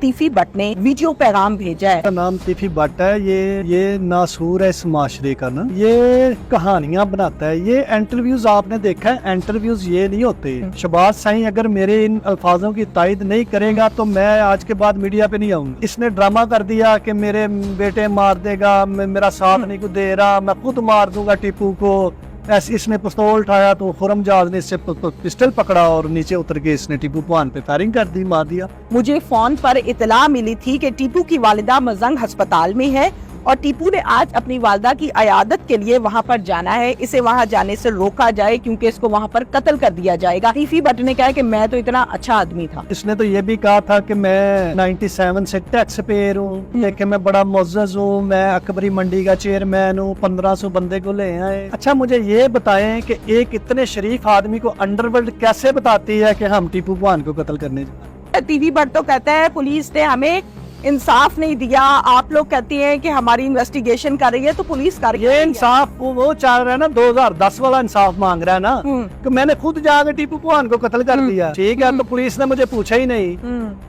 तीफी भट्ट ने वीडियो पैगाम भेजा है। नाम तीफी भट्ट है। ये नासूर है इस माशरे का ना, ये कहानियां बनाता है। ये इंटरव्यूज आपने देखा है, इंटरव्यूज ये नहीं होते। शहबाज साईं अगर मेरे इन अल्फाजों की तायद नहीं करेगा तो मैं आज के बाद मीडिया पे नहीं आऊंगा। इसने ड्रामा कर दिया कि मेरे बेटे मार देगा, मेरा साथ नहीं को दे रहा, मैं खुद मार दूंगा टीपू को। ऐसे इसने पिस्तौल उठाया तो खुरम जहाज ने इससे पिस्टल पकड़ा और नीचे उतर के इसने टीपू पवान पे फायरिंग कर दी, मार दिया। मुझे फोन पर इतला मिली थी कि टीपू की वालिदा मजंग अस्पताल में है और टीपू ने आज अपनी वालिदा की अयादत के लिए वहां पर जाना है। इसे वहां जाने से रोका जाए क्योंकि इसको वहां पर कत्ल कर दिया जाएगा। तीफी भट्ट ने कहा कि मैं तो इतना अच्छा आदमी था। इसने तो ये भी कहा था कि मैं 97 से टैक्स पेयर हूँ, लेकिन मैं बड़ा मुअज़्ज़ज़ हूँ, मैं अकबरी मंडी का चेयरमैन हूँ, 1500 बंदे को ले आए। अच्छा मुझे ये बताएं कि एक इतने शरीफ आदमी को अंडरवर्ल्ड कैसे बताती है कि हम टीपू पवान को कत्ल करने जाए। तीफी भट्ट तो कहता है पुलिस ने हमें इंसाफ नहीं दिया। आप लोग कहती हैं कि हमारी इन्वेस्टिगेशन कर रही है तो पुलिस कर रही है। ये इंसाफ वो चाह रहा है ना, 2010 वाला इंसाफ मांग रहा है ना कि मैंने खुद जाकर टीपू पवान को कत्ल कर दिया। ठीक है, तो पुलिस ने मुझे पूछा ही नहीं।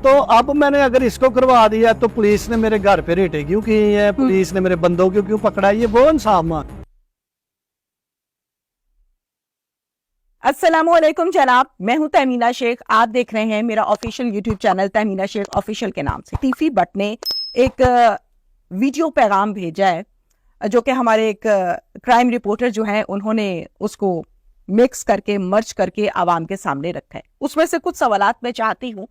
तो अब मैंने अगर इसको करवा दिया तो पुलिस ने मेरे घर पे रेटे क्यों की है, पुलिस ने मेरे बंदों को क्यों पकड़ा, ये वो इंसाफ मांग। अस्सलामुअलैकुम जनाब, मैं हूं तहमीना शेख। आप देख रहे हैं मेरा official YouTube channel Tahmina Sheikh official के नाम से। तीफी भट्ट ने एक वीडियो पैगाम भेजा है जो कि हमारे एक क्राइम रिपोर्टर जो है उन्होंने उसको मिक्स करके मर्ज करके आवाम के सामने रखा है। उसमें से कुछ सवालात मैं चाहती हूँ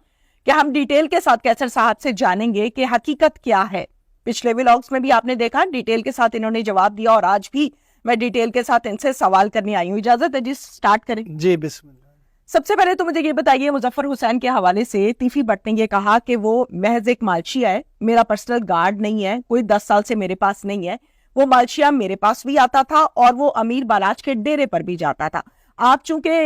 कि हम डिटेल के साथ कैसर साहब से जानेंगे कि हकीकत क्या है। पिछले व्लॉग्स में भी आपने देखा डिटेल के साथ इन्होंने जवाब दिया और आज भी मैं डिटेल के साथ इनसे सवाल करने आई हूँ। इजाजत है जी, स्टार्ट करें? जी बिस्मिल्लाह। सबसे पहले तो मुझे ये बताइए, मुजफ्फर हुसैन के हवाले से तीफी भट्ट ने ये कहा कि वो महज एक मालशिया है, मेरा पर्सनल गार्ड नहीं है, कोई 10 साल से मेरे पास नहीं है। वो मालशिया मेरे पास भी आता था और वो अमीर बालाज के डेरे पर भी जाता था। आप चूंकि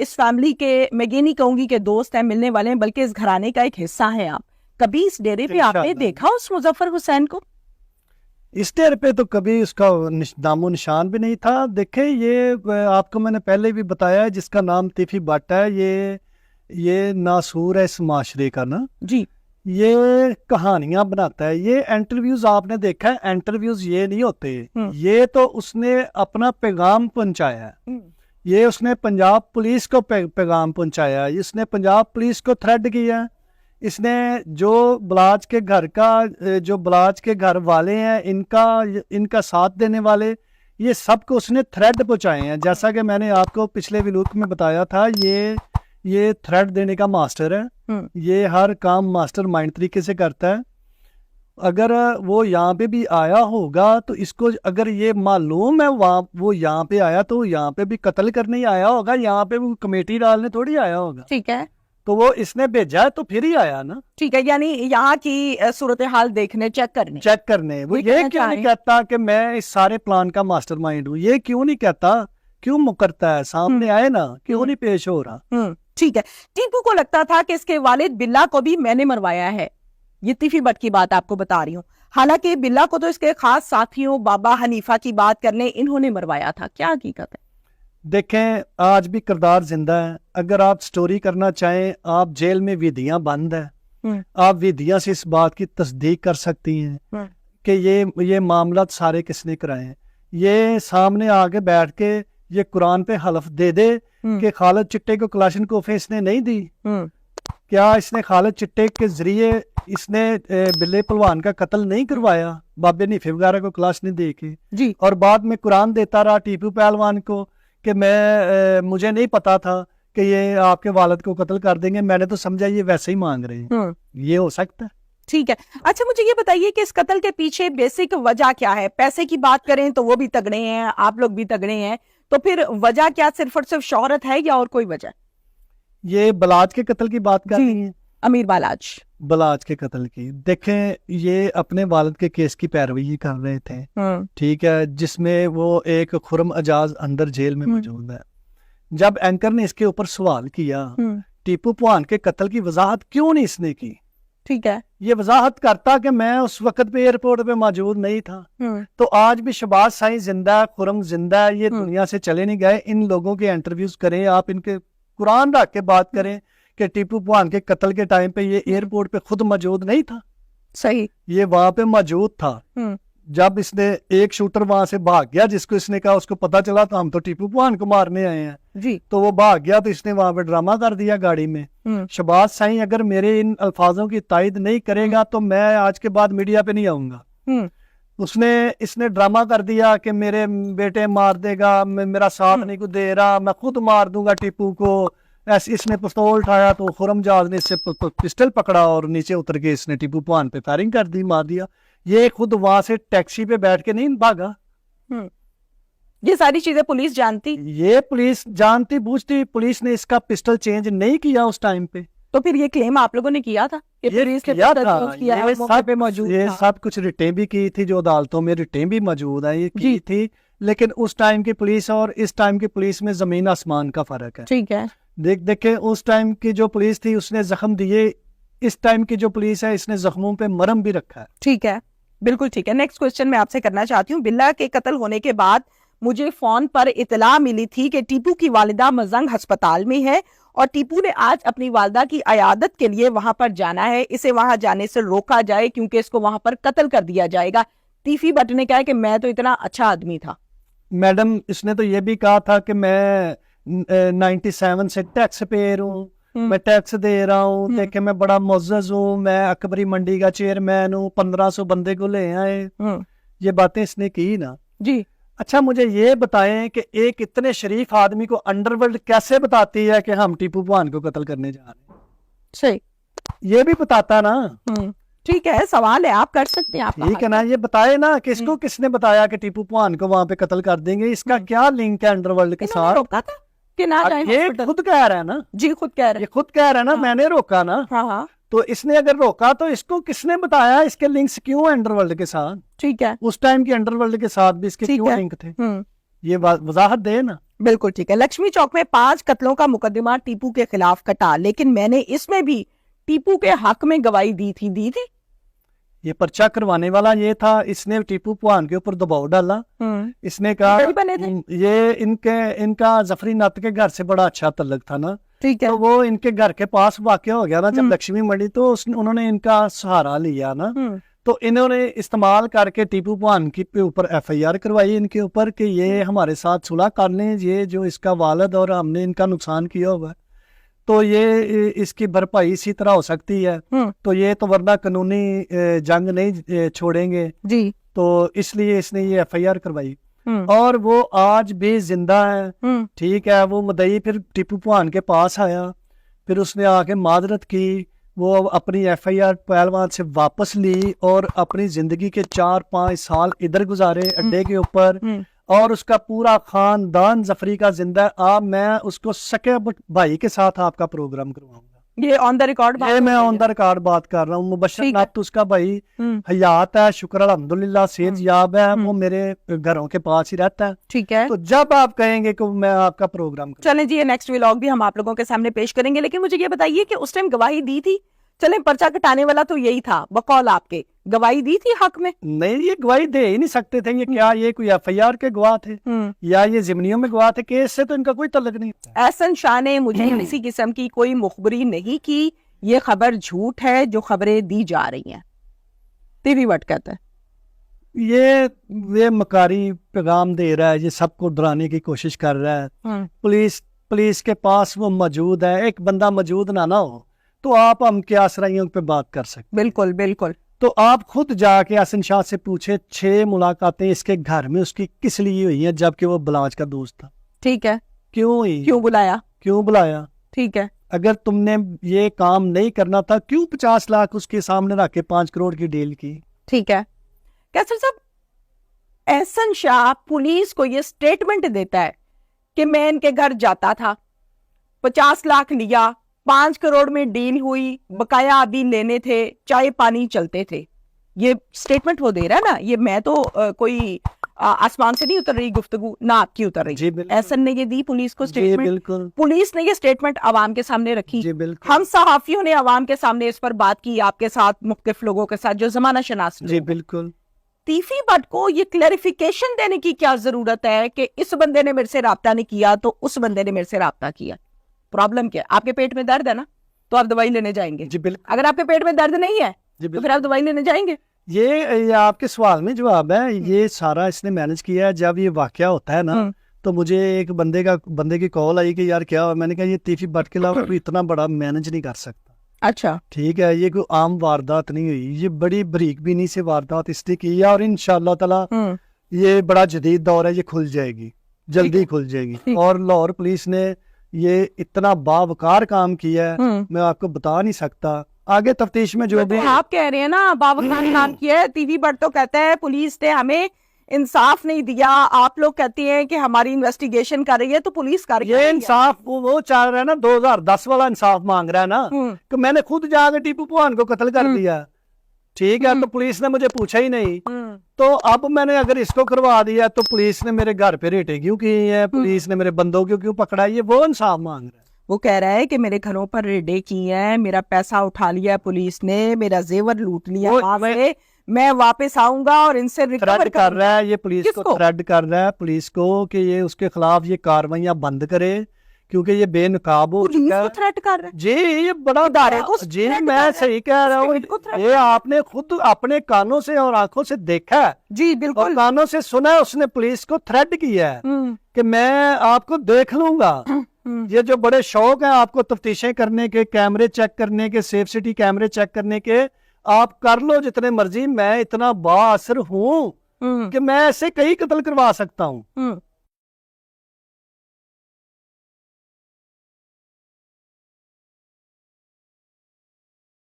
इस फैमिली के, मैं ये नहीं कहूंगी कि दोस्त हैं, मिलने वाले हैं, बल्कि इस घराने का एक हिस्सा है आप। कभी इस डेरे पे आपने देखा उस मुजफ्फर हुसैन को? इस डेरे पे तो कभी उसका नामो निशान भी नहीं था। देखे, ये आपको मैंने पहले भी बताया है, जिसका नाम तीफी भट्ट है, ये नासूर है इस माशरे का ना जी। ये कहानियां बनाता है। ये इंटरव्यूज आपने देखा है, इंटरव्यूज ये नहीं होते। ये तो उसने अपना पैगाम पहुंचाया है। ये उसने पंजाब पुलिस को पैगाम पहुंचाया है। इसने पंजाब पुलिस को थ्रेड किया। इसने जो बलाज के घर वाले हैं, इनका साथ देने वाले, ये सबको उसने थ्रेड पहुंचाए हैं। जैसा कि मैंने आपको पिछले व्लॉग में बताया था, ये थ्रेड देने का मास्टर है। ये हर काम मास्टर माइंड तरीके से करता है। अगर वो यहाँ पे भी आया होगा तो इसको अगर ये मालूम है वो यहाँ पे आया तो यहाँ पे भी कत्ल करने ही आया होगा, यहाँ पे वो कमेटी डालने थोड़ी आया होगा। ठीक है, तो वो इसने भेजा है तो फिर ही आया ना। ठीक है, यानी यहाँ की सूरत हाल देखने, चेक करने। वो ये क्यों नहीं कहता कि मैं इस सारे प्लान का मास्टरमाइंड हूँ? ये क्यों नहीं कहता? क्यों मुकरता है? सामने आए ना, क्यों नहीं पेश हो रहा? ठीक है। टीपू को लगता था कि इसके वालिद बिल्ला को भी मैंने मरवाया है। ये तीफी भट्ट की बात आपको बता रही हूँ। हालांकि बिल्ला को तो इसके खास साथियों बाबा हनीफा की बात करने इन्होंने मरवाया था। क्या हकीकत है? देखें, आज भी किरदार जिंदा है। अगर आप स्टोरी करना चाहें, आप जेल में विधियां बंद है, आप विधियां से इस बात की तस्दीक कर सकती हैं कि ये मामला सारे किसने कराए हैं। ये सामने आके बैठ के ये कुरान पे हलफ दे दे कि खालिद चिट्टे को क्लाशनकोफ इसने नहीं दी। क्या इसने खालिद चिट्टे के जरिए इसने बिल्ले पहलवान का कत्ल नहीं करवाया, बाबे हनीफे वगैरह को क्लाश नहीं दे के जी? और बाद में कुरान देता रहा टीपू पहलवान को कि मुझे नहीं पता था कि ये आपके वालिद को कत्ल कर देंगे, मैंने तो समझा ये वैसे ही मांग रहे हैं। ये हो सकता है? ठीक है। अच्छा, मुझे ये बताइए कि इस कत्ल के पीछे बेसिक वजह क्या है? पैसे की बात करें तो वो भी तगड़े हैं, आप लोग भी तगड़े हैं, तो फिर वजह क्या सिर्फ और सिर्फ शोहरत है या और कोई वजह? ये बलाज के कत्ल की बात कर रही है, अमीर बलाज के कत्ल की। देखें, ये अपने वालिद के केस की पैरवी कर रहे थे, ठीक है, जिसमें वो एक खुरम एजाज अंदर जेल में मौजूद है। जब एंकर ने इसके ऊपर सवाल किया टीपू पवान के कत्ल की वजाहत क्यों नहीं इसने की, ठीक है, ये वजाहत करता कि मैं उस वक्त पे एयरपोर्ट पे मौजूद नहीं था, तो आज भी शहबाज साईं जिंदा है, खुरम जिंदा है, ये दुनिया से चले नहीं गए। इन लोगों के इंटरव्यूज करें आप, इनके कुरान रख के बात करें कि टीपू पुहान के कत्ल के टाइम पे ये एयरपोर्ट पे खुद मौजूद नहीं था, सही, ये वहां पे मौजूद था। जब इसने एक शूटर वहां से भाग गया, जिसको इसने कहा, उसको पता चला तो हम तो टीपू पुहान को मारने आए हैं जी, तो वो भाग गया, तो इसने वहां पे ड्रामा कर दिया गाड़ी में। शहबाज साईं अगर मेरे इन अल्फाजों की तायद नहीं करेगा तो मैं आज के बाद मीडिया पे नहीं आऊंगा। इसने ड्रामा कर दिया कि मेरे बेटे मार देगा, मेरा साथ नहीं को दे रहा, मैं खुद मार दूंगा टीपू को। ऐसे इसने पिस्तौल उठाया तो खुरमजाद ने इससे पिस्टल पकड़ा और नीचे उतर के इसने टीपू पुहान पे फायरिंग कर दी, मार दिया। ये खुद वहां से टैक्सी पे बैठ के नहीं भागा। ये सारी चीजें पुलिस जानती, ये पुलिस जानती बूझती, पुलिस ने इसका पिस्टल चेंज नहीं किया उस टाइम पे। तो फिर ये क्लेम आप लोगों ने किया था कि ये पुलिस ने किया पिस्टल था, चेंज किया है, ये मौके पे मौजूद ये था। सब कुछ रिटें भी की थी, जो अदालतों में रिटें भी मौजूद है, ये की थी। लेकिन उस टाइम की पुलिस और इस टाइम की पुलिस में जमीन आसमान का फर्क है। ठीक है, देखे उस टाइम की जो पुलिस थी उसने जख्म दिए, इस टाइम की जो पुलिस है इसने जख्मों पे मरहम भी रखा है। ठीक है, बिल्कुल ठीक है। नेक्स्ट क्वेश्चन मैं आपसे करना चाहती हूँ। बिल्ला के कत्ल होने के बाद मुझे फोन पर इतला मिली थी कि टीपू की वालिदा मजंग अस्पताल में है और टीपू ने आज अपनी वालिदा की अयादत के लिए वहां पर जाना है, इसे वहां जाने से रोका जाए क्योंकि इसको वहां पर कत्ल कर दिया जाएगा। टीफी भट्ट ने कहा है कि मैं तो इतना अच्छा आदमी था। मैडम, इसने तो ये भी कहा था कि मैं 97 से टैक्स पेयर हूँ, मैं टैक्स दे रहा हूँ, देखे मैं बड़ा मुअज़्ज़ज़ हूँ, मैं अकबरी मंडी का चेयरमैन हूँ, 1500 बंदे को ले आए। ये बातें इसने की ना जी। अच्छा, मुझे ये बताएं कि एक इतने शरीफ आदमी को अंडरवर्ल्ड कैसे बताती है कि हम टीपू पुहान को कत्ल करने जा रहे हैं? सही, ये भी बताता ना। ठीक है, सवाल है, आप कर सकते हैं। आप ठीक है ना, ये बताए ना किसको किसने बताया कि टीपू पुहान को वहां पे कत्ल कर देंगे, इसका क्या लिंक है अंडरवर्ल्ड के साथ? रोका था कि ना जाए ये हॉस्पिटल? खुद कह रहा है ना, जी, खुद कह रहे ये खुद कह रहा है ना, मैंने रोका ना। हाँ हाँ, तो इसने अगर रोका तो इसको किसने बताया, इसके लिंक्स क्यों अंडरवर्ल्ड के साथ? ठीक है, उस टाइम की अंडरवर्ल्ड के साथ भी इसके क्यों लिंक थे? ये वजाहत दे ना। बिल्कुल ठीक है। लक्ष्मी चौक में 5 कत्लों का मुकदमा टीपू के खिलाफ कटा, लेकिन मैंने इसमें भी टीपू के हक में गवाही दी थी। ये पर्चा करवाने वाला ये था, इसने टीपू पुहान के ऊपर दबाव डाला। इसने कहा ये इनका जफरी नत के घर से बड़ा अच्छा तल्लक था ना, ठीक है, तो वो इनके घर के पास वाक़या हो गया ना जब लक्ष्मी मड़ी, तो उन्होंने इनका सहारा लिया ना, तो इन्होंने इस्तेमाल करके टीपू पुहान के ऊपर FIR करवाई इनके ऊपर कि ये हमारे साथ सुलह कर लें, ये जो इसका वालिद और हमने इनका नुकसान किया हुआ है तो ये इसकी भरपाई इसी तरह हो सकती है, तो ये तो वरना कानूनी जंग नहीं छोड़ेंगे जी, तो इसलिए इसने ये FIR करवाई और वो आज भी जिंदा है। ठीक है, वो मुद्दई फिर टीपू पुहान के पास आया, फिर उसने आके मादरत की, वो अपनी FIR पहलवान से वापस ली और अपनी जिंदगी के 4-5 साल इधर गुजारे अड्डे के ऊपर, और उसका पूरा खानदान जफरी का जिंदा है। आप मैं उसको सके भाई के साथ आपका प्रोग्राम करवाऊंगा। ये ऑन द रिकॉर्ड, ये मैं ऑन द रिकॉर्ड बात कर रहा हूँ। मुबशर नत उसका भाई हयात है, शुक्र अल्हम्दुलिल्लाह, सेहत याब है, वो मेरे घरों के पास ही रहता है। ठीक है, तो जब आप कहेंगे कि मैं आपका प्रोग्राम चलें जी, ये नेक्स्ट व्लॉग भी हम आप लोगों के सामने पेश करेंगे, लेकिन मुझे ये बताइए कि उस टाइम गवाही दी थी? चले, पर्चा कटाने वाला तो यही था, बकौल आपके गवाही दी थी हक में? नहीं, ये गवाही दे ही नहीं सकते थे। ये क्या ये कोई FIR के गवाह थे या ये जिमनियों में गवाह थे? केस से तो इनका कोई तल्लुक नहीं। एहसन शाह ने मुझे किसी किस्म की कोई मुखबरी नहीं की, ये खबर झूठ है जो खबरें दी जा रही हैं। टीवी भट्ट कहता है ये मकारी पैगाम दे रहा है, ये सबको डराने की कोशिश कर रहा है। पुलिस के पास वो मौजूद है, एक बंदा मौजूद ना हो तो आप हम क्या असराइयों पे बात कर सकते? बिल्कुल बिल्कुल। तो आप खुद जाके एहसन शाह से पूछे, 6 मुलाकातें इसके घर में उसकी किस लिए हुई हैं जबकि वो बलाज का दोस्त था? ठीक है, क्यों हुई? क्यों बुलाया? ठीक है, अगर तुमने ये काम नहीं करना था क्यों 50 लाख उसके सामने रख के 5 करोड़ की डील की? ठीक है, कैसर साहब, एहसन शाह पुलिस को ये स्टेटमेंट देता है कि मैं इनके घर जाता था, 50 लाख लिया, 5 करोड़ में डील हुई, बकाया अभी लेने थे, चाय पानी चलते थे। ये स्टेटमेंट वो दे रहा है ना, ये मैं तो कोई आसमान से नहीं उतर रही गुफ्तगू, ना आपकी उतर रही। एहसन ने ये दी पुलिस को स्टेटमेंट, पुलिस ने ये स्टेटमेंट आवाम के सामने रखी, हम सहाफियों ने आवाम के सामने इस पर बात की, आपके साथ, मुख्तलिफ लोगों के साथ जो जमाना शनास। जी बिल्कुल। तीफी भट्ट को ये क्लैरिफिकेशन देने की क्या जरूरत है कि इस बंदे ने मेरे से राब्ता नहीं किया तो उस बंदे ने मेरे से राब्ता किया? प्रॉब्लम क्या है? आपके पेट में दर्द है ना, तो आप दवाई लेने जाएंगे। जी बिल्कुल। अगर आपके पेट में दर्द नहीं है जी तो फिर आप दवाई लेने जाएंगे। ये आपके सवाल में जवाब है। ये सारा इसने मैनेज किया है। जब ये वाकया होता है ना, तो मुझे एक बंदे की कॉल आई कि यार क्या हुआ। मैंने कहा ये तीफी भट्ट के अलावा कोई इतना बड़ा मैनेज नहीं कर सकता। अच्छा, ठीक है, ये कोई आम वारदात नहीं हुई, ये बड़ी बरीक बीनी से वारदात इसने की है, और इंशाल्लाह ताला ये बड़ा जदीद दौर है, ये खुल जाएगी, जल्दी खुल जाएगी। और लाहौर पुलिस ने ये इतना बावकार काम किया है, मैं आपको बता नहीं सकता। आगे तफ्तीश में जो भी आप कह रहे हैं ना बावखान काम किया है, तीफी भट्ट तो कहता है पुलिस ने हमें इंसाफ नहीं दिया। आप लोग कहते हैं कि हमारी इन्वेस्टिगेशन कर रही है, तो पुलिस कर ये इंसाफ वो चाह रहा है ना, 2010 वाला इंसाफ मांग रहा है ना, कि मैंने खुद जाकर टीपू पुहान को कत्ल कर दिया। ठीक है, तो पुलिस ने मुझे पूछा ही नहीं, तो अब मैंने अगर इसको करवा दिया तो पुलिस ने मेरे घर पे रेटे क्यों की है, पुलिस ने मेरे बंदों को क्यों पकड़ा, ये वो इंसाफ मांग रहा है। वो कह रहा है कि मेरे घरों पर रेडे की हैं, मेरा पैसा उठा लिया पुलिस ने, मेरा जेवर लूट लिया, मैं वापस आऊंगा और इनसे रिकवर कर रहा है। ये पुलिस को थ्रेड कर रहा है, पुलिस को, कि ये उसके खिलाफ ये कार्रवाइयां बंद करे, क्योंकि ये बेनकाब हो चुका है। थ्रेट कर रहा है जी, ये बड़ा इदारे को जी, मैं सही कह रहा हूँ। ये आपने खुद अपने कानों से और आंखों से देखा है जी, बिल्कुल, और कानों से सुना है। उसने पुलिस को थ्रेट किया है कि मैं आपको देख लूंगा। ये जो बड़े शौक है आपको तफ्तीशें करने के, कैमरे चेक करने के, सेफ सिटी कैमरे चेक करने के, आप कर लो जितने मर्जी। मैं इतना बाअसर हूँ कि मैं ऐसे कई कत्ल करवा सकता हूँ।